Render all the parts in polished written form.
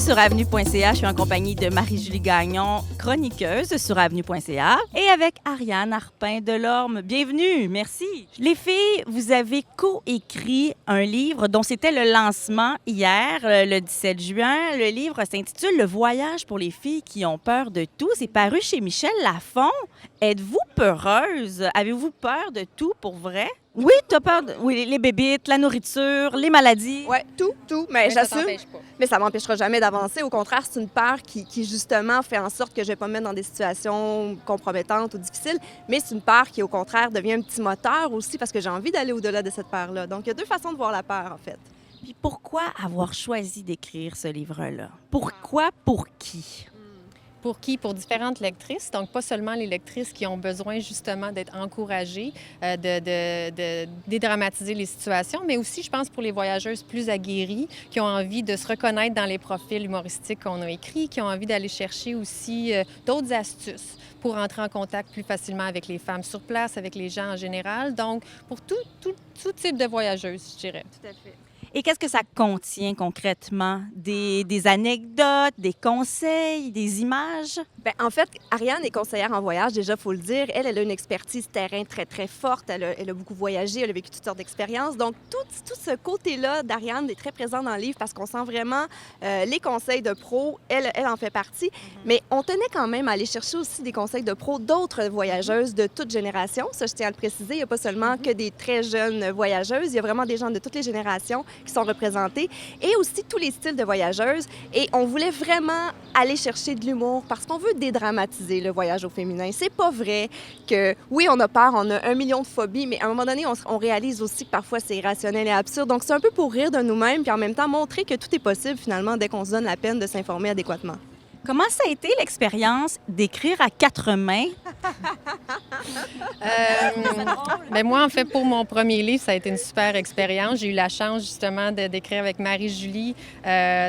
sur avenue.ca. Je suis en compagnie de Marie-Julie Gagnon, chroniqueuse sur avenue.ca, et avec Ariane Arpin-Delorme. Bienvenue, merci. Les filles, vous avez coécrit un livre dont c'était le lancement hier, le 17 juin. Le livre s'intitule « Le voyage pour les filles qui ont peur de tout ». C'est paru chez Michel Lafon. Êtes-vous peureuse? Avez-vous peur de tout pour vrai? Oui, t'as peur oui, les bébites, la nourriture, les maladies. Oui, tout. Mais ça j'assume. t'empêche pas. Mais ça m'empêchera jamais d'avancer. Au contraire, c'est une peur qui justement fait en sorte que je ne vais pas me mettre dans des situations compromettantes ou difficiles. Mais c'est une peur qui, au contraire, devient un petit moteur aussi parce que j'ai envie d'aller au-delà de cette peur-là. Donc, il y a deux façons de voir la peur, en fait. Puis pourquoi avoir choisi d'écrire ce livre-là? Pourquoi, pour qui? Pour qui? Pour différentes lectrices. Donc, pas seulement les lectrices qui ont besoin justement d'être encouragées, de dédramatiser les situations, mais aussi, je pense, pour les voyageuses plus aguerries qui ont envie de se reconnaître dans les profils humoristiques qu'on a écrits, qui ont envie d'aller chercher aussi d'autres astuces pour entrer en contact plus facilement avec les femmes sur place, avec les gens en général. Donc, pour tout type de voyageuses, je dirais. Tout à fait. Et qu'est-ce que ça contient concrètement? Des anecdotes, des conseils, des images? Bien, en fait, Ariane est conseillère en voyage, déjà, il faut le dire. Elle a une expertise terrain très, très forte. Elle a beaucoup voyagé, elle a vécu toutes sortes d'expériences. Donc, tout ce côté-là d'Ariane est très présent dans le livre parce qu'on sent vraiment les conseils de pro. Elle en fait partie. Mais on tenait quand même à aller chercher aussi des conseils de pro d'autres voyageuses de toute génération. Ça, je tiens à le préciser. Il n'y a pas seulement que des très jeunes voyageuses. Il y a vraiment des gens de toutes les générations qui sont représentés et aussi tous les styles de voyageuses. Et on voulait vraiment aller chercher de l'humour parce qu'on veut dédramatiser le voyage au féminin. C'est pas vrai que, oui, on a peur, on a 1 million de phobies, mais à un moment donné, on réalise aussi que parfois c'est irrationnel et absurde. Donc, c'est un peu pour rire de nous-mêmes puis en même temps montrer que tout est possible finalement dès qu'on se donne la peine de s'informer adéquatement. Comment ça a été l'expérience d'écrire à 4 mains? Bien, moi, en fait, pour mon premier livre, ça a été une super expérience. J'ai eu la chance, justement, d'écrire avec Marie-Julie.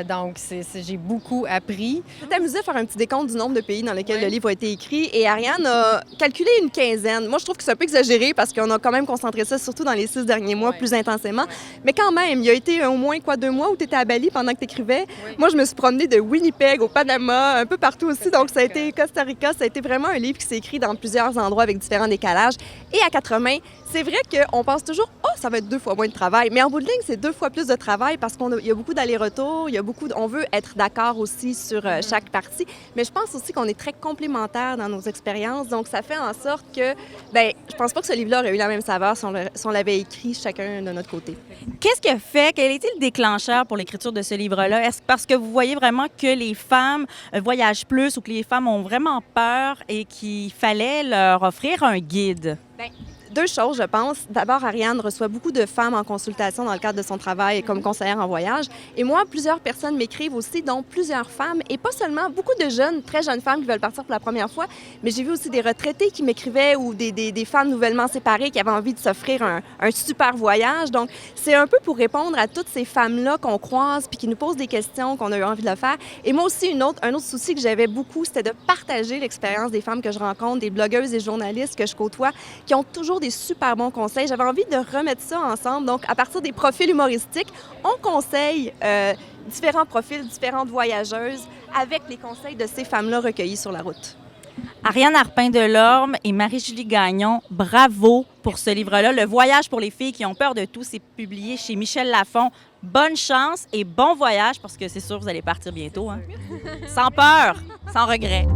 Donc, j'ai beaucoup appris. Je amusé à faire un petit décompte du nombre de pays dans lesquels le livre a été écrit et Ariane a calculé une quinzaine. Moi, je trouve que c'est un peu exagéré parce qu'on a quand même concentré ça surtout dans les 6 derniers mois plus intensément. Mais quand même, il y a été au moins 2 mois où tu étais à Bali pendant que tu écrivais. Moi, je me suis promenée de Winnipeg au Panama, un peu partout aussi. Donc, ça a été Costa Rica. Ça a été vraiment un livre qui s'est écrit dans plusieurs endroits avec différents décalages. Et à 4 mains, c'est vrai qu'on pense toujours « Oh, ça va être 2 fois moins de travail ». Mais en bout de ligne, c'est 2 fois plus de travail parce qu'il y a beaucoup d'allers-retours. On veut être d'accord aussi sur chaque partie. Mais je pense aussi qu'on est très complémentaires dans nos expériences. Donc, ça fait en sorte que, bien, je pense pas que ce livre-là aurait eu la même saveur si on l'avait écrit chacun de notre côté. Qu'est-ce qui a fait? Quel a été le déclencheur pour l'écriture de ce livre-là? Est-ce parce que vous voyez vraiment que les femmes voyagent plus ou que les femmes ont vraiment peur et qu'il fallait leur offrir un guide? Bien, 2 choses, je pense. D'abord, Ariane reçoit beaucoup de femmes en consultation dans le cadre de son travail comme conseillère en voyage. Et moi, plusieurs personnes m'écrivent aussi, dont plusieurs femmes, et pas seulement beaucoup de jeunes, très jeunes femmes qui veulent partir pour la première fois, mais j'ai vu aussi des retraités qui m'écrivaient ou des femmes nouvellement séparées qui avaient envie de s'offrir un super voyage. Donc, c'est un peu pour répondre à toutes ces femmes-là qu'on croise puis qui nous posent des questions, qu'on a eu envie de le faire. Et moi aussi, un autre souci que j'avais beaucoup, c'était de partager l'expérience des femmes que je rencontre, des blogueuses et journalistes que je côtoie, qui ont toujours des super bons conseils. J'avais envie de remettre ça ensemble. Donc, à partir des profils humoristiques, on conseille différents profils, différentes voyageuses avec les conseils de ces femmes-là recueillis sur la route. Ariane Arpin-Delorme et Marie-Julie Gagnon, bravo pour ce livre-là. Le voyage pour les filles qui ont peur de tout, c'est publié chez Michel Lafon. Bonne chance et bon voyage parce que c'est sûr que vous allez partir bientôt. Hein? Sans peur, sans regret.